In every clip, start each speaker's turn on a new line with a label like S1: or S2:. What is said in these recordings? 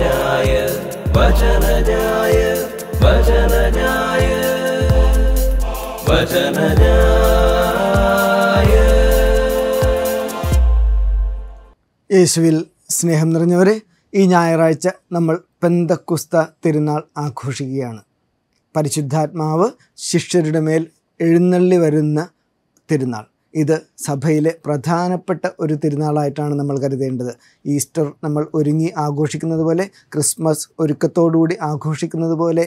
S1: വചനജായ വചനജായ വചനജായ വചനജായ.
S2: യേശുവിൽ സ്നേഹം നിറഞ്ഞവരെ, ഈ ഞായറാഴ്ച നമ്മൾ പെന്തക്കുസ്ത തിരുനാൾ ആഘോഷിക്കുകയാണ്. പരിശുദ്ധാത്മാവ് ശിഷ്യരുടെ മേൽ എഴുന്നള്ളി വരുന്ന തിരുനാൾ. ഇത് സഭയിലെ പ്രധാനപ്പെട്ട ഒരു തിരുനാളായിട്ടാണ് നമ്മൾ കരുതേണ്ടത്. ഈസ്റ്റർ നമ്മൾ ഒരുങ്ങി ആഘോഷിക്കുന്നത് പോലെ, ക്രിസ്മസ് ഒരുക്കത്തോടുകൂടി ആഘോഷിക്കുന്നത് പോലെ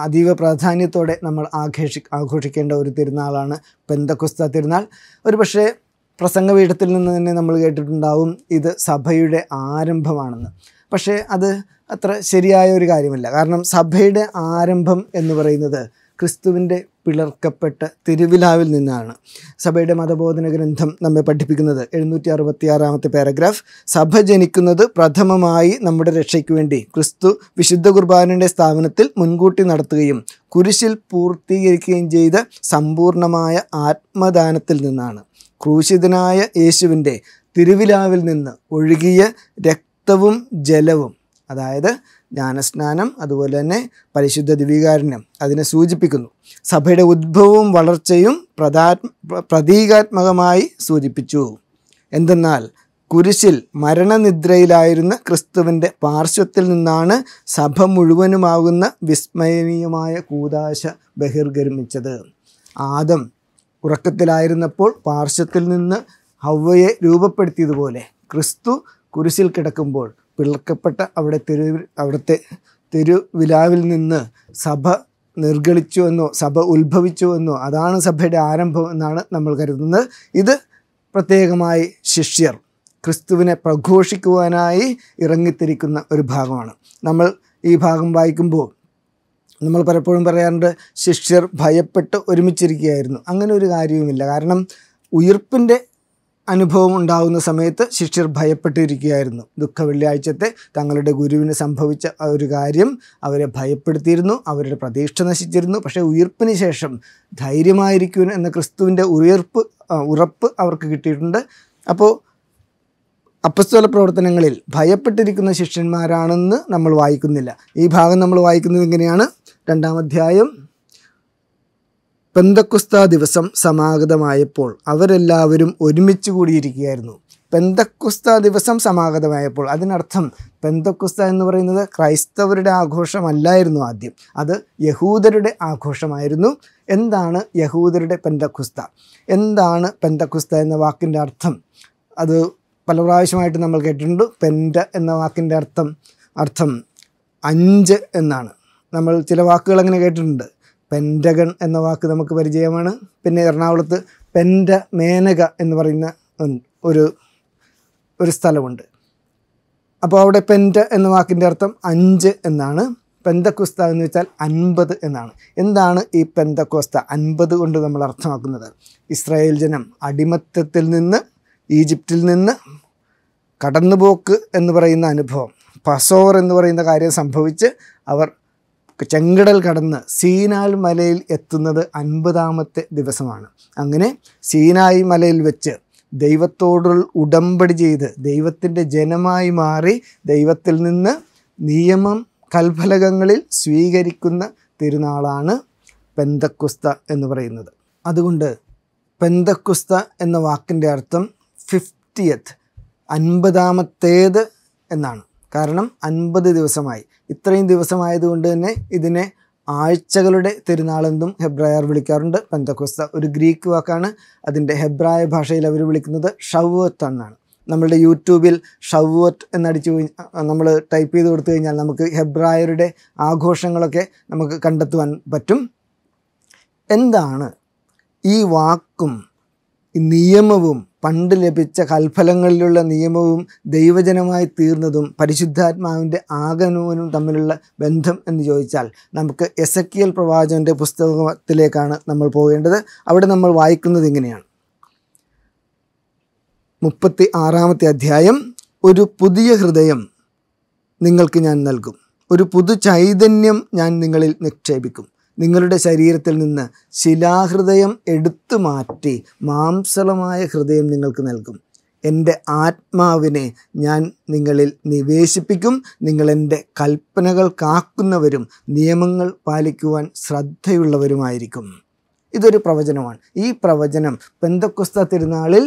S2: അതീവ പ്രാധാന്യത്തോടെ നമ്മൾ ആഘോഷിക്കേണ്ട ഒരു തിരുനാളാണ് പെന്തക്കുസ്ത തിരുനാൾ. ഒരു പക്ഷേ പ്രസംഗപീഠത്തിൽ നിന്ന് തന്നെ നമ്മൾ കേട്ടിട്ടുണ്ടാവും ഇത് സഭയുടെ ആരംഭമാണെന്ന്. പക്ഷേ അത് അത്ര ശരിയായ ഒരു കാര്യമല്ല. കാരണം സഭയുടെ ആരംഭം എന്ന് പറയുന്നത് ക്രിസ്തുവിൻ്റെ പിളർക്കപ്പെട്ട തിരുവിലാവിൽ നിന്നാണ്. സഭയുടെ മതബോധന ഗ്രന്ഥം നമ്മെ പഠിപ്പിക്കുന്നത് 766 പാരഗ്രാഫ്, സഭ ജനിക്കുന്നത് പ്രഥമമായി നമ്മുടെ രക്ഷയ്ക്ക് വേണ്ടി ക്രിസ്തു വിശുദ്ധ കുർബാനയുടെ സ്ഥാപനത്തിൽ മുൻകൂട്ടി നടത്തുകയും കുരിശിൽ പൂർത്തീകരിക്കുകയും ചെയ്ത സമ്പൂർണമായ ആത്മദാനത്തിൽ നിന്നാണ്. ക്രൂശിതനായ യേശുവിൻ്റെ തിരുവിലാവിൽ നിന്ന് ഒഴുകിയ രക്തവും ജലവും, അതായത് ജ്ഞാനസ്നാനം, അതുപോലെ തന്നെ പരിശുദ്ധ ദിവ്യകാരുണ്യം അതിനെ സൂചിപ്പിക്കുന്നു. സഭയുടെ ഉദ്ഭവവും വളർച്ചയും പ്രതീകാത്മകമായി സൂചിപ്പിച്ചു. എന്തെന്നാൽ കുരിശിൽ മരണനിദ്രയിലായിരുന്ന ക്രിസ്തുവിൻ്റെ പാർശ്വത്തിൽ നിന്നാണ് സഭ മുഴുവനുമാകുന്ന വിസ്മയനീയമായ കൂദാശ ബഹിർഗമിച്ചത്. ആദം ഉറക്കത്തിലായിരുന്നപ്പോൾ പാർശ്വത്തിൽ നിന്ന് ഹവ്വയെ രൂപപ്പെടുത്തിയതുപോലെ ക്രിസ്തു കുരിശിൽ കിടക്കുമ്പോൾ പിളർക്കപ്പെട്ട അവിടുത്തെ തിരുവിലാവിൽ നിന്ന് സഭ നിർഗളിച്ചു എന്നോ സഭ ഉത്ഭവിച്ചു എന്നോ, അതാണ് സഭയുടെ ആരംഭം എന്നാണ് നമ്മൾ കരുതുന്നത്. ഇത് പ്രത്യേകമായി ശിഷ്യർ ക്രിസ്തുവിനെ പ്രഘോഷിക്കുവാനായി ഇറങ്ങിത്തിരിക്കുന്ന ഒരു ഭാഗമാണ്. നമ്മൾ ഈ ഭാഗം വായിക്കുമ്പോൾ നമ്മൾ പലപ്പോഴും പറയാറുണ്ട് ശിഷ്യർ ഭയപ്പെട്ട് ഒരുമിച്ചിരിക്കുകയായിരുന്നു. അങ്ങനെ ഒരു കാര്യവുമില്ല. കാരണം ഉയിർപ്പിൻ്റെ അനുഭവം ഉണ്ടാകുന്ന സമയത്ത് ശിഷ്യർ ഭയപ്പെട്ടിരിക്കുകയായിരുന്നു. ദുഃഖവെള്ളിയാഴ്ചത്തെ തങ്ങളുടെ ഗുരുവിന് സംഭവിച്ച ഒരു കാര്യം അവരെ ഭയപ്പെടുത്തിയിരുന്നു, അവരുടെ പ്രതീക്ഷ നശിച്ചിരുന്നു. പക്ഷേ ഉയിർപ്പിന് ശേഷം ധൈര്യമായിരിക്കും എന്ന ക്രിസ്തുവിൻ്റെ ഉറപ്പ് അവർക്ക് കിട്ടിയിട്ടുണ്ട്. അപ്പോൾ അപ്പസ്തോല പ്രവർത്തനങ്ങളിൽ ഭയപ്പെട്ടിരിക്കുന്ന ശിഷ്യന്മാരാണെന്ന് നമ്മൾ വായിക്കുന്നില്ല. ഈ ഭാഗം നമ്മൾ വായിക്കുന്നത് ഇങ്ങനെയാണ്. 2-ാം അധ്യായം, പെന്തക്കുസ്ത ദിവസം സമാഗതമായപ്പോൾ അവരെല്ലാവരും ഒരുമിച്ച് കൂടിയിരിക്കുകയായിരുന്നു. പെന്തക്കുസ്ത ദിവസം സമാഗതമായപ്പോൾ, അതിനർത്ഥം പെന്തക്കുസ്ത എന്ന് പറയുന്നത് ക്രൈസ്തവരുടെ ആഘോഷമല്ലായിരുന്നു ആദ്യം, അത് യഹൂദരുടെ ആഘോഷമായിരുന്നു. എന്താണ് യഹൂദരുടെ പെന്തക്കുസ്ത? എന്താണ് പെന്തക്കുസ്ത എന്ന വാക്കിൻ്റെ അർത്ഥം? അത് പല പ്രാവശ്യമായിട്ട് നമ്മൾ കേട്ടിട്ടുണ്ട്. പെൻറ്റ എന്ന വാക്കിൻ്റെ അർത്ഥം 5 എന്നാണ്. നമ്മൾ ചില വാക്കുകൾ അങ്ങനെ കേട്ടിട്ടുണ്ട്. പെൻറ്റഗൺ എന്ന വാക്ക് നമുക്ക് പരിചയമാണ്. പിന്നെ എറണാകുളത്ത് മേനക എന്ന് പറയുന്ന ഒരു സ്ഥലമുണ്ട്. അപ്പോൾ അവിടെ പെൻറ്റ എന്ന വാക്കിൻ്റെ അർത്ഥം 5 എന്നാണ്. പെന്തക്കുസ്ത എന്ന് വെച്ചാൽ 50 എന്നാണ്. എന്താണ് ഈ പെന്തക്കോസ്ത 50 കൊണ്ട് നമ്മൾ അർത്ഥമാക്കുന്നത്? ഇസ്രായേൽ ജനം അടിമത്തത്തിൽ നിന്ന്, ഈജിപ്തിൽ നിന്ന് കടന്നുപോക്ക് എന്ന് പറയുന്ന അനുഭവം, പസോർ എന്ന് പറയുന്ന കാര്യം സംഭവിച്ച് അവർ ചെങ്കടൽ കടന്ന് സീനായ് മലയിൽ എത്തുന്നത് 50-ാമത്തെ ദിവസമാണ്. അങ്ങനെ സീനായ് മലയിൽ വെച്ച് ദൈവത്തോടുള്ള ഉടമ്പടി ചെയ്ത് ദൈവത്തിൻ്റെ ജനമായി മാറി ദൈവത്തിൽ നിന്ന് നിയമം കൽഫലകങ്ങളിൽ സ്വീകരിക്കുന്ന തിരുനാളാണ് പെന്തക്കുസ്ത എന്ന് പറയുന്നത്. അതുകൊണ്ട് പെന്തക്കുസ്ത എന്ന വാക്കിൻ്റെ അർത്ഥം 50th, 50-ാമത്തേത് എന്നാണ്. കാരണം 50 ദിവസമായി. ഇത്രയും ദിവസമായതുകൊണ്ട് തന്നെ ഇതിനെ ആഴ്ചകളുടെ തിരുനാളെന്നും ഹെബ്രായർ വിളിക്കാറുണ്ട്. പെന്തക്കോസ്ത ഒരു ഗ്രീക്ക് വാക്കാണ്. അതിൻ്റെ ഹെബ്രായ ഭാഷയിൽ അവർ വിളിക്കുന്നത് ഷവ്വത്ത് എന്നാണ്. നമ്മളുടെ യൂട്യൂബിൽ ഷവ്വത്ത് എന്നടിച്ച് നമ്മൾ ടൈപ്പ് ചെയ്ത് കൊടുത്തു കഴിഞ്ഞാൽ നമുക്ക് ഹെബ്രായരുടെ ആഘോഷങ്ങളൊക്കെ നമുക്ക് കണ്ടെത്തുവാൻ പറ്റും. എന്താണ് ഈ വാക്കും നിയമവും, പണ്ട് ലഭിച്ച കൽഫലങ്ങളിലുള്ള നിയമവും ദൈവജനമായി തീർന്നതും പരിശുദ്ധാത്മാവിൻ്റെ ആഗമനവും തമ്മിലുള്ള ബന്ധം എന്ന് ചോദിച്ചാൽ നമുക്ക് എസക്കിയേൽ പ്രവാചകൻ്റെ പുസ്തകത്തിലേക്കാണ് നമ്മൾ പോകേണ്ടത്. അവിടെ നമ്മൾ വായിക്കുന്നത് ഇങ്ങനെയാണ്. 36-ാമത്തെ അധ്യായം, ഒരു പുതിയ ഹൃദയം നിങ്ങൾക്ക് ഞാൻ നൽകും, ഒരു പുതു ചൈതന്യം ഞാൻ നിങ്ങളിൽ നിക്ഷേപിക്കും, നിങ്ങളുടെ ശരീരത്തിൽ നിന്ന് ശിലാഹൃദയം എടുത്തു മാറ്റി മാംസളമായ ഹൃദയം നിങ്ങൾക്ക് നൽകും. എൻ്റെ ആത്മാവിനെ ഞാൻ നിങ്ങളിൽ നിവേശിപ്പിക്കും. നിങ്ങൾ എൻ്റെ കൽപ്പനകൾ കാക്കുന്നവരും നിയമങ്ങൾ പാലിക്കുവാൻ ശ്രദ്ധയുള്ളവരുമായിരിക്കും. ഇതൊരു പ്രവചനമാണ്. ഈ പ്രവചനം പെന്തക്കോസ്ത തിരുനാളിൽ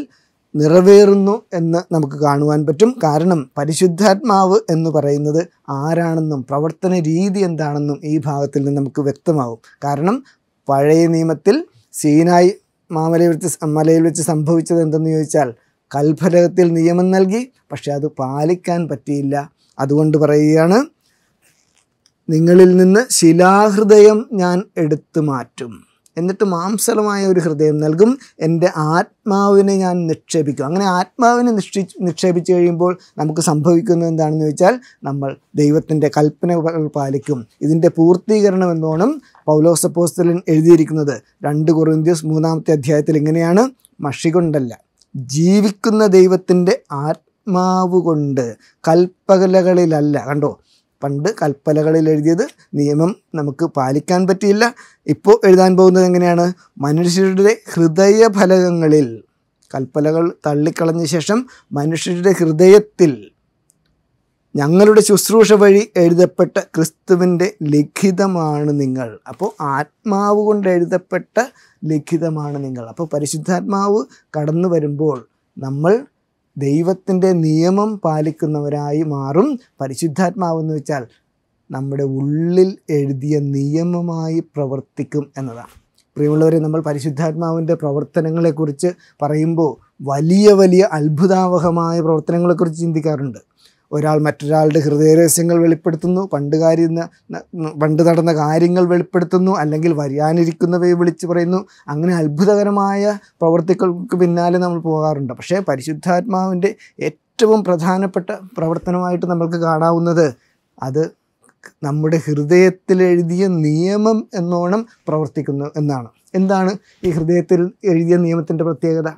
S2: നിറവേറുന്നു എന്ന് നമുക്ക് കാണുവാൻ പറ്റും. കാരണം പരിശുദ്ധാത്മാവ് എന്ന് പറയുന്നത് ആരാണെന്നും പ്രവർത്തന രീതി എന്താണെന്നും ഈ ഭാഗത്തിൽ നിന്ന് നമുക്ക് വ്യക്തമാവും. കാരണം പഴയ നിയമത്തിൽ സീനായി മലയിൽ വെച്ച് സംഭവിച്ചത് എന്തെന്ന് ചോദിച്ചാൽ കൽഫലകത്തിൽ നിയമം നൽകി, പക്ഷെ അത് പാലിക്കാൻ പറ്റിയില്ല. അതുകൊണ്ട് പറയുകയാണ്, നിങ്ങളിൽ നിന്ന് ശിലാഹൃദയം ഞാൻ എടുത്തു മാറ്റും, എന്നിട്ട് മാംസളമായ ഒരു ഹൃദയം നൽകും, എൻ്റെ ആത്മാവിനെ ഞാൻ നിക്ഷേപിക്കും. അങ്ങനെ ആത്മാവിനെ നിക്ഷേപിച്ച് കഴിയുമ്പോൾ നമുക്ക് സംഭവിക്കുന്നത് എന്താണെന്ന് ചോദിച്ചാൽ നമ്മൾ ദൈവത്തിൻ്റെ കൽപ്പനകൾ പാലിക്കും. ഇതിൻ്റെ പൂർത്തീകരണം എന്നോണം പൗലോസ് അപ്പോസ്തലൻ എഴുതിയിരിക്കുന്നത് 2 കൊറിന്ത്യസ് 3-ാമത്തെ അധ്യായത്തിൽ ഇങ്ങനെയാണ്: മഷി കൊണ്ടല്ല, ജീവിക്കുന്ന ദൈവത്തിൻ്റെ ആത്മാവ് കൊണ്ട്, കൽപ്പലകളിലല്ല. കണ്ടോ, പണ്ട് കൽപ്പലകളിൽ എഴുതിയത് നിയമം നമുക്ക് പാലിക്കാൻ പറ്റിയില്ല. ഇപ്പോൾ എഴുതാൻ പോകുന്നത് എങ്ങനെയാണ്? മനുഷ്യരുടെ ഹൃദയഫലകങ്ങളിൽ. കൽപ്പലകൾ തള്ളിക്കളഞ്ഞ ശേഷം മനുഷ്യരുടെ ഹൃദയത്തിൽ ഞങ്ങളുടെ ശുശ്രൂഷ വഴി എഴുതപ്പെട്ട ക്രിസ്തുവിൻ്റെ ലിഖിതമാണ് നിങ്ങൾ. അപ്പോൾ ആത്മാവ് കൊണ്ട് എഴുതപ്പെട്ട ലിഖിതമാണ് നിങ്ങൾ. അപ്പോൾ പരിശുദ്ധാത്മാവ് കടന്നു വരുമ്പോൾ നമ്മൾ ദൈവത്തിൻ്റെ നിയമം പാലിക്കുന്നവരായി മാറും. പരിശുദ്ധാത്മാവെന്ന് വെച്ചാൽ നമ്മുടെ ഉള്ളിൽ എഴുതിയ നിയമമായി പ്രവർത്തിക്കും എന്നതാണ്. പ്രിയമുള്ളവരെ, നമ്മൾ പരിശുദ്ധാത്മാവിൻ്റെ പ്രവർത്തനങ്ങളെക്കുറിച്ച് പറയുമ്പോൾ വലിയ വലിയ അത്ഭുതാവഹമായ പ്രവർത്തനങ്ങളെക്കുറിച്ച് ചിന്തിക്കാറുണ്ട്. ഒരാൾ മറ്റൊരാളുടെ ഹൃദയരഹസ്യങ്ങൾ വെളിപ്പെടുത്തുന്നു, പണ്ട് നടന്ന കാര്യങ്ങൾ വെളിപ്പെടുത്തുന്നു, അല്ലെങ്കിൽ വരാനിരിക്കുന്നവയെ വിളിച്ചു പറയുന്നു. അങ്ങനെ അത്ഭുതകരമായ പ്രവർത്തികൾക്ക് പിന്നാലെ നമ്മൾ പോകാറുണ്ട്. പക്ഷേ പരിശുദ്ധാത്മാവിൻ്റെ ഏറ്റവും പ്രധാനപ്പെട്ട പ്രവർത്തനമായിട്ട് നമ്മൾക്ക് കാണാവുന്നത് അത് നമ്മുടെ ഹൃദയത്തിൽ എഴുതിയ നിയമം എന്നോണം പ്രവർത്തിക്കുന്നു എന്നാണ്. എന്താണ് ഈ ഹൃദയത്തിൽ എഴുതിയ നിയമത്തിൻ്റെ പ്രത്യേകത?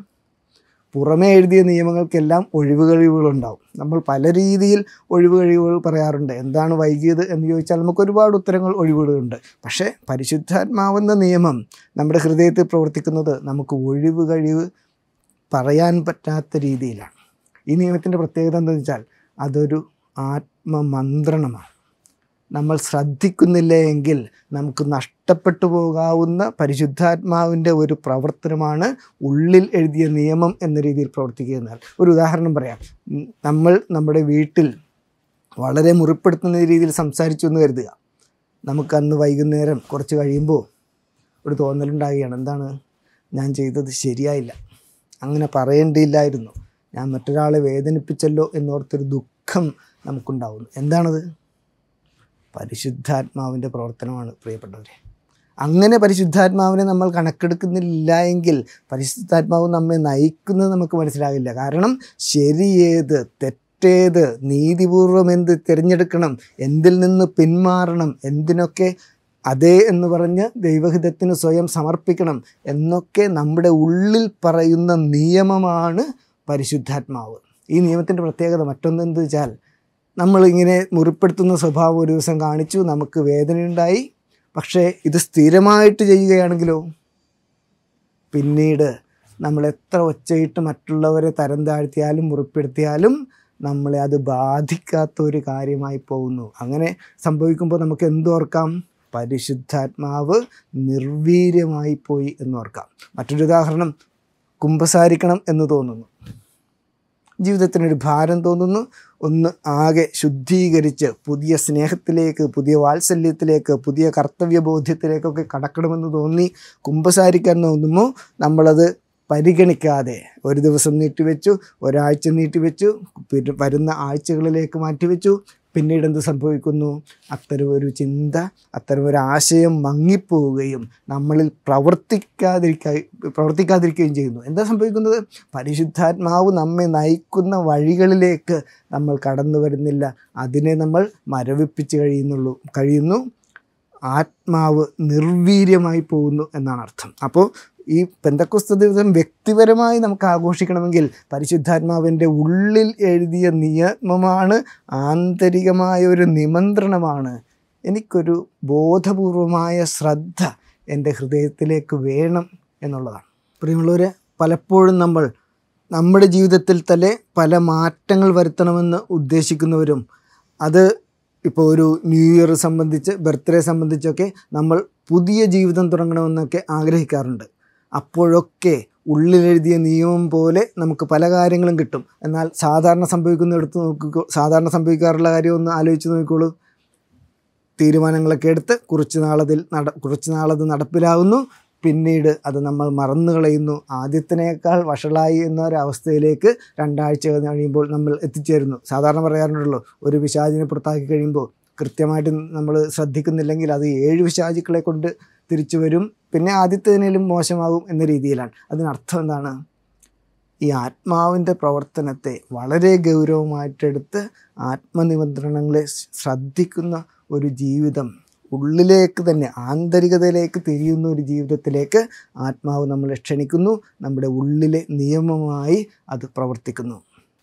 S2: പുറമേ എഴുതിയ നിയമങ്ങൾക്കെല്ലാം ഒഴിവുകഴിവുകളുണ്ടാവും. നമ്മൾ പല രീതിയിൽ ഒഴിവുകഴിവുകൾ പറയാറുണ്ട്. എന്താണ് വൈകിയത് എന്ന് ചോദിച്ചാൽ നമുക്ക് ഒരുപാട് ഉത്തരങ്ങൾ ഒഴിവുകളുണ്ട്. പക്ഷേ പരിശുദ്ധാത്മാവെന്ന നിയമം നമ്മുടെ ഹൃദയത്തിൽ പ്രവർത്തിക്കുന്നത് നമുക്ക് ഒഴിവുകഴിവ് പറയാൻ പറ്റാത്ത രീതിയിലാണ്. ഈ നിയമത്തിൻ്റെ പ്രത്യേകത എന്താണെന്ന് വെച്ചാൽ അതൊരു ആത്മമന്ത്രണമാണ്. നമ്മൾ ശ്രദ്ധിക്കുന്നില്ല എങ്കിൽ നമുക്ക് നഷ്ടപ്പെട്ടു പോകാവുന്ന പരിശുദ്ധാത്മാവിൻ്റെ ഒരു പ്രവർത്തനമാണ് ഉള്ളിൽ എഴുതിയ നിയമം എന്ന രീതിയിൽ പ്രവർത്തിക്കുന്നത്. ഒരു ഉദാഹരണം പറയാം. നമ്മൾ നമ്മുടെ വീട്ടിൽ വളരെ മുറിപ്പെടുത്തുന്ന രീതിയിൽ സംസാരിച്ചു എന്ന് കരുതുക. നമുക്കന്ന് വൈകുന്നേരം കുറച്ച് കഴിയുമ്പോൾ ഒരു തോന്നലുണ്ടാകുകയാണ്. എന്താണ്? ഞാൻ ചെയ്തത് ശരിയായില്ല, അങ്ങനെ പറയേണ്ടിയില്ലായിരുന്നു, ഞാൻ മറ്റൊരാളെ വേദനിപ്പിച്ചല്ലോ എന്നോർത്തൊരു ദുഃഖം നമുക്കുണ്ടാവുന്നു. എന്താണത്? പരിശുദ്ധാത്മാവിൻ്റെ പ്രവർത്തനമാണ് പ്രിയപ്പെട്ടവരെ. അങ്ങനെ പരിശുദ്ധാത്മാവിനെ നമ്മൾ കണക്കെടുക്കുന്നില്ല എങ്കിൽ പരിശുദ്ധാത്മാവ് നമ്മെ നയിക്കുന്നത് നമുക്ക് മനസ്സിലാകില്ല. കാരണം ശരിയേത്, തെറ്റേത്, നീതിപൂർവം എന്ത് തിരഞ്ഞെടുക്കണം, എന്തിൽ നിന്ന് പിന്മാറണം, എന്തിനൊക്കെ അതേ എന്ന് പറഞ്ഞ് ദൈവഹിതത്തിന് സ്വയം സമർപ്പിക്കണം എന്നൊക്കെ നമ്മുടെ ഉള്ളിൽ പറയുന്ന നിയമമാണ് പരിശുദ്ധാത്മാവ്. ഈ നിയമത്തിൻ്റെ പ്രത്യേകത മറ്റൊന്നെന്ത് വെച്ചാൽ, നമ്മളിങ്ങനെ മുറിപ്പെടുത്തുന്ന സ്വഭാവം ഒരു ദിവസം കാണിച്ചു, നമുക്ക് വേദനയുണ്ടായി. പക്ഷേ ഇത് സ്ഥിരമായിട്ട് ചെയ്യുകയാണെങ്കിലോ, പിന്നീട് നമ്മൾ എത്ര ഒച്ചയിട്ട് മറ്റുള്ളവരെ തരം താഴ്ത്തിയാലും മുറിപ്പെടുത്തിയാലും നമ്മളെ അത് ബാധിക്കാത്ത ഒരു കാര്യമായി പോകുന്നു. അങ്ങനെ സംഭവിക്കുമ്പോൾ നമുക്ക് എന്തോർക്കാം? പരിശുദ്ധാത്മാവ് നിർവീര്യമായി പോയി എന്നോർക്കാം. മറ്റൊരു ഉദാഹരണം, കുമ്പസാരിക്കണം എന്ന് തോന്നുന്നു, ജീവിതത്തിനൊരു ഭാരം തോന്നുന്നു, ഒന്ന് ആകെ ശുദ്ധീകരിച്ച് പുതിയ സ്നേഹത്തിലേക്ക്, പുതിയ വാത്സല്യത്തിലേക്ക്, പുതിയ കർത്തവ്യബോധ്യത്തിലേക്കൊക്കെ കടക്കണമെന്ന് തോന്നി കുമ്പസാരിക്കാൻ തോന്നുമ്പോൾ നമ്മളത് പരിഗണിക്കാതെ ഒരു ദിവസം നീട്ടിവെച്ചു, ഒരാഴ്ച നീട്ടിവെച്ചു, വരുന്ന ആഴ്ചകളിലേക്ക് മാറ്റിവെച്ചു. പിന്നീട് എന്ത് സംഭവിക്കുന്നു? അത്തരമൊരു ചിന്ത, അത്തരമൊരു ആശയം മങ്ങിപ്പോവുകയും നമ്മളിൽ പ്രവർത്തിക്കാതിരിക്കുകയും ചെയ്യുന്നു. എന്താ സംഭവിക്കുന്നത്? പരിശുദ്ധാത്മാവ് നമ്മെ നയിക്കുന്ന വഴികളിലേക്ക് നമ്മൾ കടന്നു വരുന്നില്ല, അതിനെ നമ്മൾ മരവിപ്പിച്ച് കഴിയുന്നു. ആത്മാവ് നിർവീര്യമായി പോകുന്നു എന്നാണ് അർത്ഥം. അപ്പോൾ ഈ പെന്തക്കോസ്ത് ദിവസം വ്യക്തിപരമായി നമുക്ക് ആഘോഷിക്കണമെങ്കിൽ പരിശുദ്ധാത്മാവിൻ്റെ ഉള്ളിൽ എഴുതിയ നിയമമാണ്, ആന്തരികമായ ഒരു നിമന്ത്രണമാണ്. എനിക്കൊരു ബോധപൂർവമായ ശ്രദ്ധ എൻ്റെ ഹൃദയത്തിലേക്ക് വേണം എന്നുള്ളതാണ്. പ്രിയമുള്ളവരെ, പലപ്പോഴും നമ്മൾ നമ്മുടെ ജീവിതത്തിൽ തന്നെ പല മാറ്റങ്ങൾ വരുത്തണമെന്ന് ഉദ്ദേശിക്കുന്നവരും, അത് ഇപ്പോൾ ഒരു ന്യൂ ഇയർ സംബന്ധിച്ച്, ബർത്ത്ഡേ സംബന്ധിച്ചൊക്കെ നമ്മൾ പുതിയ ജീവിതം തുടങ്ങണമെന്നൊക്കെ ആഗ്രഹിക്കാറുണ്ട്. അപ്പോഴൊക്കെ ഉള്ളിലെഴുതിയ നിയമം പോലെ നമുക്ക് പല കാര്യങ്ങളും കിട്ടും. എന്നാൽ സാധാരണ സംഭവിക്കാറുള്ള കാര്യം ഒന്ന് ആലോചിച്ച് നോക്കിക്കോളൂ. തീരുമാനങ്ങളൊക്കെ എടുത്ത് കുറച്ച് നാളത് നടപ്പിലാകുന്നു, പിന്നീട് അത് നമ്മൾ മറന്നു കളയുന്നു. ആദ്യത്തിനേക്കാൾ വഷളായി എന്നൊരവസ്ഥയിലേക്ക് 2 ആഴ്ച കഴിയുമ്പോൾ നമ്മൾ എത്തിച്ചേരുന്നു. സാധാരണ പറയാറുണ്ടല്ലോ, ഒരു പിശാചിനെ പുറത്താക്കി കഴിയുമ്പോൾ കൃത്യമായിട്ട് നമ്മൾ ശ്രദ്ധിക്കുന്നില്ലെങ്കിൽ അത് 7 പിശാചുക്കളെ കൊണ്ട് തിരിച്ചു വരും, പിന്നെ ആദ്യത്തേതിനും മോശമാകും എന്ന രീതിയിലാണ്. അതിനർത്ഥം എന്താണ്? ഈ ആത്മാവിൻ്റെ പ്രവർത്തനത്തെ വളരെ ഗൗരവമായിട്ടെടുത്ത് ആത്മനിയന്ത്രണങ്ങളെ ശ്രദ്ധിക്കുന്ന ഒരു ജീവിതം, ഉള്ളിലേക്ക് തന്നെ ആന്തരികതയിലേക്ക് തിരിയുന്ന ഒരു ജീവിതത്തിലേക്ക് ആത്മാവ് നമ്മളെ ക്ഷണിക്കുന്നു. നമ്മുടെ ഉള്ളിലെ നിയമമായി അത് പ്രവർത്തിക്കുന്നു.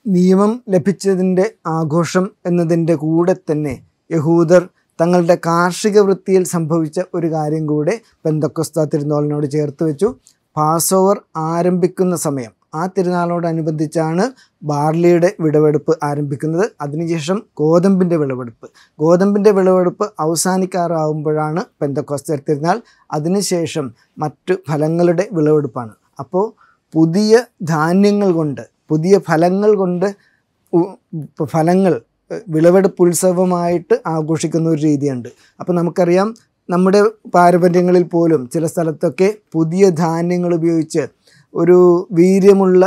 S2: നിയമം ലഭിച്ചതിൻ്റെ ആഘോഷം എന്നതിൻ്റെ കൂടെ തന്നെ യഹൂദർ തങ്ങളുടെ കാർഷിക വൃത്തിയിൽ സംഭവിച്ച ഒരു കാര്യം കൂടെ പെന്തക്കോസ്ത തിരുനാളിനോട് ചേർത്ത് വെച്ചു. പാസ്ഓവർ ആരംഭിക്കുന്ന സമയം, ആ തിരുനാളിനോടനുബന്ധിച്ചാണ് ബാർലിയുടെ വിളവെടുപ്പ് ആരംഭിക്കുന്നത്. അതിനുശേഷം ഗോതമ്പിൻ്റെ വിളവെടുപ്പ് അവസാനിക്കാറാവുമ്പോഴാണ് പെന്തക്കോസ്ത തിരുനാൾ. അതിനുശേഷം മറ്റു ഫലങ്ങളുടെ വിളവെടുപ്പാണ്. അപ്പോൾ പുതിയ ധാന്യങ്ങൾ കൊണ്ട്, പുതിയ ഫലങ്ങൾ വിളവെടുപ്പ് ഉത്സവമായിട്ട് ആഘോഷിക്കുന്ന ഒരു രീതിയുണ്ട്. അപ്പോൾ നമുക്കറിയാം, നമ്മുടെ പാരമ്പര്യങ്ങളിൽ പോലും ചില സ്ഥലത്തൊക്കെ പുതിയ ധാന്യങ്ങൾ ഉപയോഗിച്ച് ഒരു വീര്യമുള്ള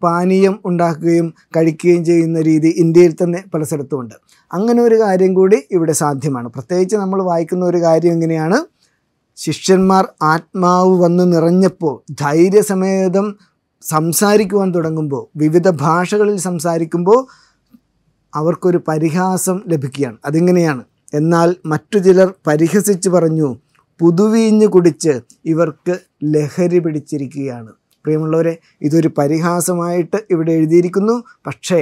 S2: പാനീയം ഉണ്ടാക്കുകയും കഴിക്കുകയും ചെയ്യുന്ന രീതി ഇന്ത്യയിൽ തന്നെ പല സ്ഥലത്തുമുണ്ട്. അങ്ങനെ ഒരു കാര്യം കൂടി ഇവിടെ സാധ്യമാണ്. പ്രത്യേകിച്ച് നമ്മൾ വായിക്കുന്ന ഒരു കാര്യം ഇങ്ങനെയാണ്: ശിഷ്യന്മാർ ആത്മാവ് വന്ന് നിറഞ്ഞപ്പോൾ ധൈര്യസമേതം സംസാരിക്കുവാൻ തുടങ്ങുമ്പോൾ, വിവിധ ഭാഷകളിൽ സംസാരിക്കുമ്പോൾ അവർക്കൊരു പരിഹാസം ലഭിക്കുകയാണ്. അതിങ്ങനെയാണ്: എന്നാൽ മറ്റു ചിലർ പരിഹസിച്ച് പറഞ്ഞു, പുതുവീഞ്ഞ് കുടിച്ച് ഇവർക്ക് ലഹരി പിടിച്ചിരിക്കുകയാണ്. പ്രിയമുള്ളവരെ, ഇതൊരു പരിഹാസമായിട്ട് ഇവിടെ എഴുതിയിരിക്കുന്നു. പക്ഷേ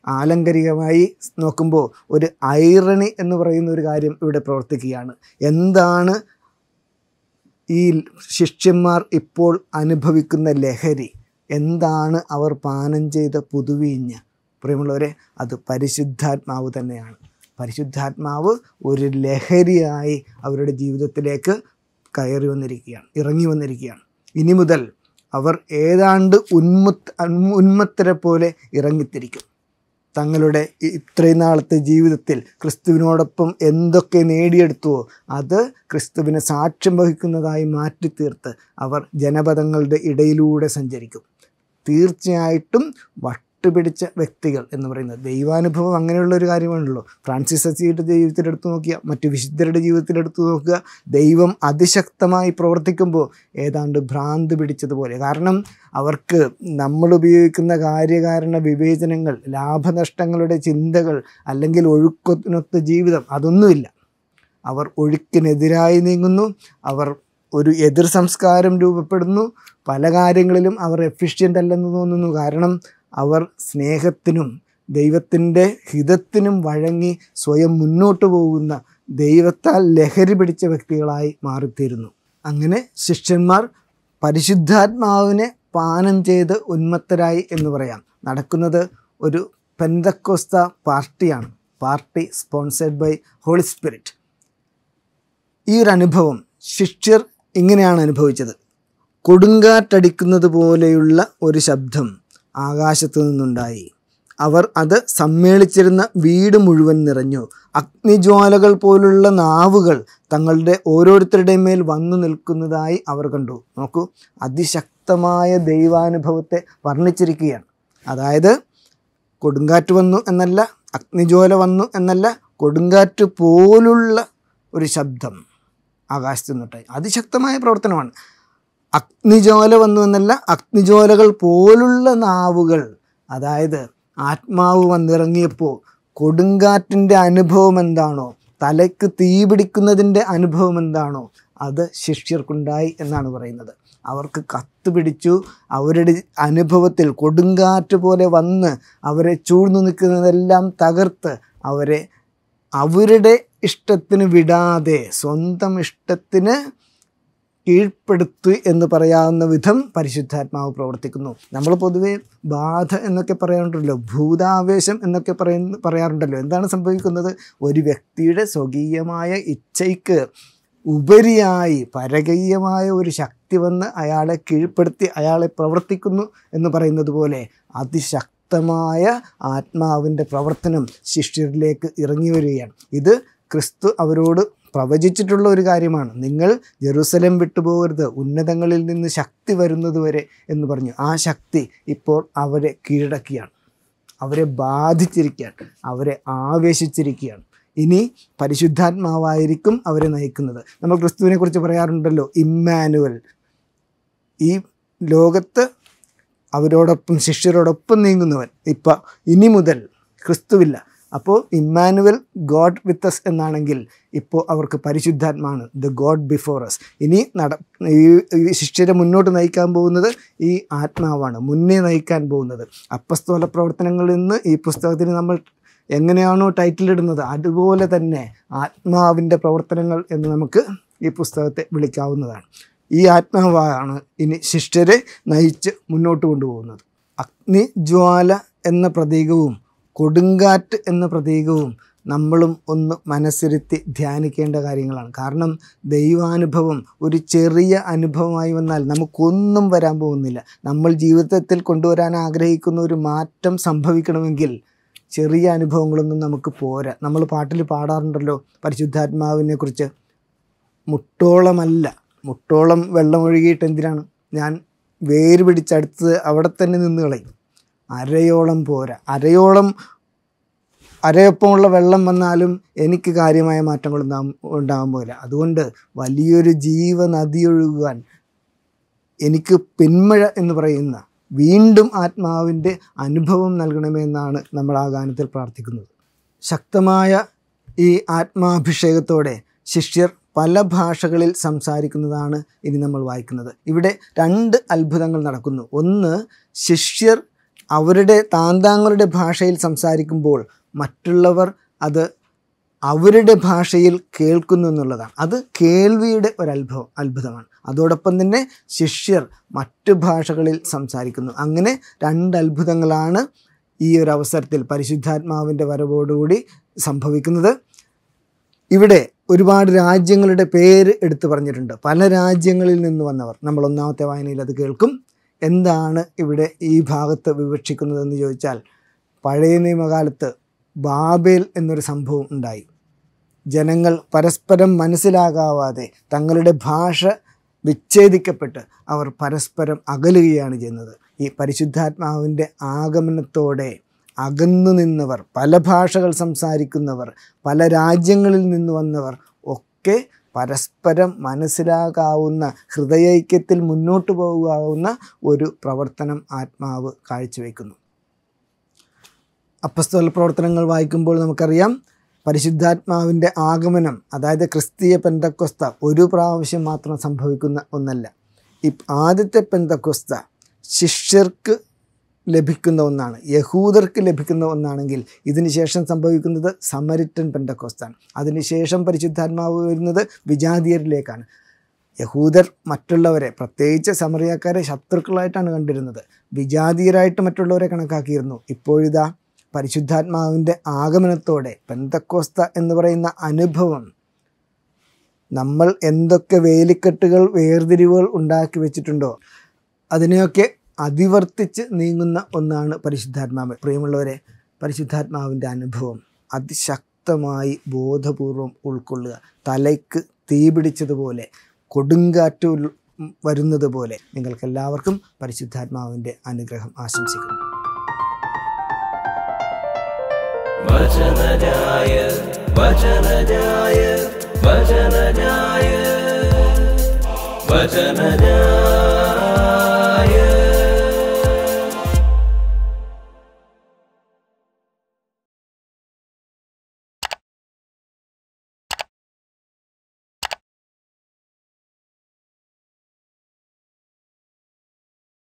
S2: ആലങ്കാരികമായി നോക്കുമ്പോൾ ഒരു ഐറണി എന്ന് പറയുന്ന ഒരു കാര്യം ഇവിടെ പ്രവർത്തിക്കുകയാണ്. എന്താണ് ഈ ശിഷ്യന്മാർ ഇപ്പോൾ അനുഭവിക്കുന്ന ലഹരി? എന്താണ് അവർ പാനം ചെയ്ത പുതുവീഞ്ഞ്? പ്രിയമുള്ളവരെ, അത് പരിശുദ്ധാത്മാവ് തന്നെയാണ്. പരിശുദ്ധാത്മാവ് ഒരു ലഹരിയായി അവരുടെ ജീവിതത്തിലേക്ക് ഇറങ്ങി വന്നിരിക്കുകയാണ്. ഇനി മുതൽ അവർ ഏതാണ്ട് ഉന്മത്തരെ പോലെ ഇറങ്ങിത്തിരിക്കും. തങ്ങളുടെ ഇത്രയും നാളത്തെ ജീവിതത്തിൽ ക്രിസ്തുവിനോടൊപ്പം എന്തൊക്കെ നേടിയെടുത്തുവോ അത് ക്രിസ്തുവിനെ സാക്ഷ്യം വഹിക്കുന്നതായി മാറ്റിത്തീർത്ത് അവർ ജനപദങ്ങളുടെ ഇടയിലൂടെ സഞ്ചരിക്കും. തീർച്ചയായിട്ടും വട്ടുപിടിച്ച വ്യക്തികൾ എന്ന് പറയുന്നത് ദൈവാനുഭവം അങ്ങനെയുള്ളൊരു കാര്യമാണല്ലോ. ഫ്രാൻസിസ് അസീസിയുടെ ജീവിതത്തിലെടുത്ത് നോക്കിയാൽ, മറ്റു വിശുദ്ധരുടെ ജീവിതത്തിലെടുത്ത് നോക്കുക, ദൈവം അതിശക്തമായി പ്രവർത്തിക്കുമ്പോൾ ഏതാണ്ട് ഭ്രാന്ത് പിടിച്ചതുപോലെ. കാരണം അവർക്ക് നമ്മൾ ഉപയോഗിക്കുന്ന കാര്യകാരണ വിവേചനങ്ങൾ, ലാഭനഷ്ടങ്ങളുടെ ചിന്തകൾ, അല്ലെങ്കിൽ ഒഴുക്കിനൊത്ത ജീവിതം, അതൊന്നുമില്ല. അവർ ഒഴുക്കിനെതിരായി നീങ്ങുന്നു. അവർ ഒരു എതിർ സംസ്കാരം രൂപപ്പെടുന്നു. പല കാര്യങ്ങളിലും അവർ എഫിഷ്യൻ്റ് അല്ലെന്ന് തോന്നുന്നു. കാരണം അവർ സ്നേഹത്തിനും ദൈവത്തിൻ്റെ ഹിതത്തിനും വഴങ്ങി സ്വയം മുന്നോട്ട് പോകുന്ന, ദൈവത്താൽ ലഹരി പിടിച്ച വ്യക്തികളായി മാറിത്തീരുന്നു. അങ്ങനെ ശിഷ്യന്മാർ പരിശുദ്ധാത്മാവിനെ പാനം ചെയ്ത് ഉന്മത്തരായി എന്ന് പറയാം. നടക്കുന്നത് ഒരു പെന്തക്കോസ്ത പാർട്ടിയാണ്. Party sponsored by Holy Spirit. ഈ ഒരു അനുഭവം ശിഷ്യർ ഇങ്ങനെയാണ് അനുഭവിച്ചത്: കൊടുങ്കാറ്റടിക്കുന്നത് പോലെയുള്ള ഒരു ശബ്ദം ആകാശത്തു നിന്നുണ്ടായി. അവർ അത് സമ്മേളിച്ചിരുന്ന വീട് മുഴുവൻ നിറഞ്ഞു. അഗ്നിജ്വാലകൾ പോലുള്ള നാവുകൾ തങ്ങളുടെ ഓരോരുത്തരുടെയും മേൽ വന്നു നിൽക്കുന്നതായി അവർ കണ്ടു. നോക്കൂ, അതിശക്തമായ ദൈവാനുഭവത്തെ വർണ്ണിച്ചിരിക്കുകയാണ്. അതായത് കൊടുങ്കാറ്റ് വന്നു എന്നല്ല, അഗ്നിജ്വാല വന്നു എന്നല്ല, കൊടുങ്കാറ്റ് പോലുള്ള ഒരു ശബ്ദം ആകാശത്തു നിന്നുണ്ടായി. അതിശക്തമായ പ്രവർത്തനമാണ്. അഗ്നിജ്വാല വന്നു എന്നല്ല, അഗ്നിജ്വാലകൾ പോലുള്ള നാവുകൾ. അതായത് ആത്മാവ് വന്നിറങ്ങിയപ്പോൾ കൊടുങ്കാറ്റിൻ്റെ അനുഭവം എന്താണോ, തലയ്ക്ക് തീ പിടിക്കുന്നതിൻ്റെ അനുഭവം എന്താണോ, അത് ശിഷ്യർക്കുണ്ടായി എന്നാണ് പറയുന്നത്. അവർക്ക് കത്ത് പിടിച്ചു. അവരുടെ അനുഭവത്തിൽ കൊടുങ്കാറ്റ് പോലെ വന്ന് അവരെ ചൂഴ്ന്നു നിൽക്കുന്നതെല്ലാം തകർത്ത് അവരെ അവരുടെ ഇഷ്ടത്തിന് വിടാതെ സ്വന്തം ഇഷ്ടത്തിന് കീഴ്പ്പെടുത്തി എന്ന് പറയാവുന്ന വിധം പരിശുദ്ധാത്മാവ് പ്രവർത്തിക്കുന്നു. നമ്മൾ പൊതുവേ ബാധ എന്നൊക്കെ പറയാറുണ്ടല്ലോ, ഭൂതാവേശം എന്നൊക്കെ പറയാറുണ്ടല്ലോ. എന്താണ് സംഭവിക്കുന്നത്? ഒരു വ്യക്തിയുടെ സ്വകീയമായ ഇച്ഛയ്ക്ക് ഉപരിയായി പരകീയമായ ഒരു ശക്തി വന്ന് അയാളെ കീഴ്പ്പെടുത്തി അയാളെ പ്രവർത്തിക്കുന്നു എന്ന് പറയുന്നത് പോലെ അതിശക്തമായ ആത്മാവിൻ്റെ പ്രവർത്തനം ശിഷ്യരിലേക്ക് ഇറങ്ങി വരികയാണ്. ഇത് ക്രിസ്തു അവരോട് പ്രവചിച്ചിട്ടുള്ള ഒരു കാര്യമാണ്. നിങ്ങൾ ജെറുസലേം വിട്ടുപോകരുത്, ഉന്നതങ്ങളിൽ നിന്ന് ശക്തി വരുന്നതുവരെ എന്ന് പറഞ്ഞു. ആ ശക്തി ഇപ്പോൾ അവരെ കീഴടക്കിയാണ്, അവരെ ബാധിച്ചിരിക്കുകയാണ്, അവരെ ആവേശിച്ചിരിക്കുകയാണ്. ഇനി പരിശുദ്ധാത്മാവായിരിക്കും അവരെ നയിക്കുന്നത്. നമ്മൾ ക്രിസ്തുവിനെ കുറിച്ച് പറയാറുണ്ടല്ലോ, ഇമ്മാനുവൽ. ഈ ലോകത്ത് അവരോടൊപ്പം ശിഷ്യരോടൊപ്പം നീങ്ങുന്നവൻ. ഇനി മുതൽ ക്രിസ്തുവില്ല. അപ്പോൾ ഇമ്മാനുവൽ, ഗോഡ് വിത്ത് അസ് എന്നാണെങ്കിൽ ഇപ്പോൾ അവർക്ക് പരിശുദ്ധാത്മാവാണ്, ദ ഗോഡ് ബിഫോർ അസ്. ഇനി ഈ ശിഷ്യരെ മുന്നോട്ട് നയിക്കാൻ പോകുന്നത് ഈ ആത്മാവാണ്, മുന്നേ നയിക്കാൻ പോകുന്നത്. അപ്പസ്തോല പ്രവർത്തനങ്ങളിൽ നിന്ന് ഈ പുസ്തകത്തിന് നമ്മൾ എങ്ങനെയാണോ ടൈറ്റിലിടുന്നത് അതുപോലെ തന്നെ ആത്മാവിൻ്റെ പ്രവർത്തനങ്ങൾ എന്ന് നമുക്ക് ഈ പുസ്തകത്തെ വിളിക്കാവുന്നതാണ്. ഈ ആത്മാവാണ് ഇനി ശിഷ്യരെ നയിച്ച് മുന്നോട്ട് കൊണ്ടുപോകുന്നത്. അഗ്നിജ്വാല എന്ന പ്രതീകവും കൊടുങ്കാറ്റ് എന്ന പ്രതീകവും നമ്മളും ഒന്ന് മനസ്സിരുത്തി ധ്യാനിക്കേണ്ട കാര്യങ്ങളാണ്. കാരണം ദൈവാനുഭവം ഒരു ചെറിയ അനുഭവമായി വന്നാൽ നമുക്കൊന്നും വരാൻ പോകുന്നില്ല. നമ്മൾ ജീവിതത്തിൽ കൊണ്ടുവരാൻ ആഗ്രഹിക്കുന്ന ഒരു മാറ്റം സംഭവിക്കണമെങ്കിൽ ചെറിയ അനുഭവങ്ങളൊന്നും നമുക്ക് പോരാ. നമ്മൾ പാട്ടിൽ പാടാറുണ്ടല്ലോ പരിശുദ്ധാത്മാവിനെ കുറിച്ച്, മുട്ടോളമല്ല, മുട്ടോളം വെള്ളം ഒഴുകിയിട്ട് എന്തിനാണ്, ഞാൻ വേര് പിടിച്ചടുത്ത് അവിടെ തന്നെ നിന്ന് കളയും. അരയോളം പോരാ, അരയൊപ്പമുള്ള വെള്ളം വന്നാലും എനിക്ക് കാര്യമായ മാറ്റങ്ങളൊന്നും ഉണ്ടാകാൻ പോകില്ല. അതുകൊണ്ട് വലിയൊരു ജീവനദി ഒഴുകുവാൻ എനിക്ക് പിന്മഴ എന്ന് പറയുന്ന വീണ്ടും ആത്മാവിൻ്റെ അനുഭവം നൽകണമെന്നാണ് നമ്മൾ ആ ഗാനത്തിൽ പ്രാർത്ഥിക്കുന്നത്. ശക്തമായ ഈ ആത്മാഭിഷേകത്തോടെ ശിഷ്യർ പല ഭാഷകളിൽ സംസാരിക്കുന്നതാണ് ഇനി നമ്മൾ വായിക്കുന്നത്. ഇവിടെ 2 അത്ഭുതങ്ങൾ നടക്കുന്നു. ഒന്ന്, ശിഷ്യർ അവരുടെ താന്താങ്ങളുടെ ഭാഷയിൽ സംസാരിക്കുമ്പോൾ മറ്റുള്ളവർ അത് അവരുടെ ഭാഷയിൽ കേൾക്കുന്നു എന്നുള്ളതാണ്. അത് കേൾവിയുടെ ഒരു അത്ഭുതമാണ്. അതോടൊപ്പം തന്നെ ശിഷ്യർ മറ്റു ഭാഷകളിൽ സംസാരിക്കുന്നു. അങ്ങനെ 2 അത്ഭുതങ്ങളാണ് ഈ ഒരു അവസരത്തിൽ പരിശുദ്ധാത്മാവിൻ്റെ വരവോടുകൂടി സംഭവിക്കുന്നത്. ഇവിടെ ഒരുപാട് രാജ്യങ്ങളുടെ പേര് എടുത്തു പറഞ്ഞിട്ടുണ്ട്. പല രാജ്യങ്ങളിൽ നിന്ന് വന്നവർ. നമ്മൾ 1-ാമത്തെ വായനയിൽ അത് കേൾക്കും. എന്താണ് ഇവിടെ ഈ ഭാഗത്ത് വിവക്ഷിക്കുന്നതെന്ന് ചോദിച്ചാൽ, പഴയ നിയമകാലത്ത് ബാബേൽ എന്നൊരു സംഭവം ഉണ്ടായി. ജനങ്ങൾ പരസ്പരം മനസ്സിലാകാതെ തങ്ങളുടെ ഭാഷ വിച്ഛേദിക്കപ്പെട്ട് അവർ പരസ്പരം അകലുകയാണ് ചെയ്യുന്നത്. ഈ പരിശുദ്ധാത്മാവിൻ്റെ ആഗമനത്തോടെ അകന്നു നിന്നവർ, പല ഭാഷകൾ സംസാരിക്കുന്നവർ, പല രാജ്യങ്ങളിൽ നിന്ന് വന്നവർ ഒക്കെ പരസ്പരം മനസ്സിലാകാവുന്ന, ഹൃദയൈക്യത്തിൽ മുന്നോട്ട് പോകാവുന്ന ഒരു പ്രവർത്തനം ആത്മാവ് കാഴ്ചവെക്കുന്നു. അപ്പസ്തോല പ്രവർത്തനങ്ങൾ വായിക്കുമ്പോൾ നമുക്കറിയാം, പരിശുദ്ധാത്മാവിൻ്റെ ആഗമനം, അതായത് ക്രിസ്തീയ പെന്തക്കോസ്ത ഒരു പ്രാവശ്യം മാത്രം സംഭവിക്കുന്ന ഒന്നല്ല. ഈ ആദ്യത്തെ പെന്തക്കോസ്ത ശിഷ്യർക്ക് ലഭിക്കുന്ന ഒന്നാണ്, യഹൂദർക്ക് ലഭിക്കുന്ന ഒന്നാണെങ്കിൽ ഇതിന് ശേഷം സംഭവിക്കുന്നത് സമരിറ്റൻ പെന്തക്കോസ്താണ്. അതിനുശേഷം പരിശുദ്ധാത്മാവ് വരുന്നത് വിജാതീയരിലേക്കാണ്. യഹൂദർ മറ്റുള്ളവരെ, പ്രത്യേകിച്ച് സമറിയാക്കാരെ ശത്രുക്കളായിട്ടാണ് കണ്ടിരുന്നത്. വിജാതീയരായിട്ട് മറ്റുള്ളവരെ കണക്കാക്കിയിരുന്നു. ഇപ്പോഴിതാ പരിശുദ്ധാത്മാവിൻ്റെ ആഗമനത്തോടെ പെന്തക്കോസ്ത എന്ന് പറയുന്ന അനുഭവം, നമ്മൾ എന്തൊക്കെ വേലിക്കെട്ടുകൾ, വേർതിരിവുകൾ ഉണ്ടാക്കി വെച്ചിട്ടുണ്ടോ അതിനെയൊക്കെ അതിവർത്തിച്ച് നീങ്ങുന്ന ഒന്നാണ് പരിശുദ്ധാത്മാവ്. പ്രിയമുള്ളവരെ, പരിശുദ്ധാത്മാവിൻ്റെ അനുഭവം അതിശക്തമായി ബോധപൂർവം ഉൾക്കൊള്ളുക. തലയ്ക്ക് തീ പിടിച്ചതുപോലെ, കൊടുങ്കാറ്റ് വരുന്നത് പോലെ നിങ്ങൾക്കെല്ലാവർക്കും പരിശുദ്ധാത്മാവിൻ്റെ അനുഗ്രഹം ആശംസിക്കുന്നു.
S1: വചനജായ വചനജായ വചനജായ വചനജായ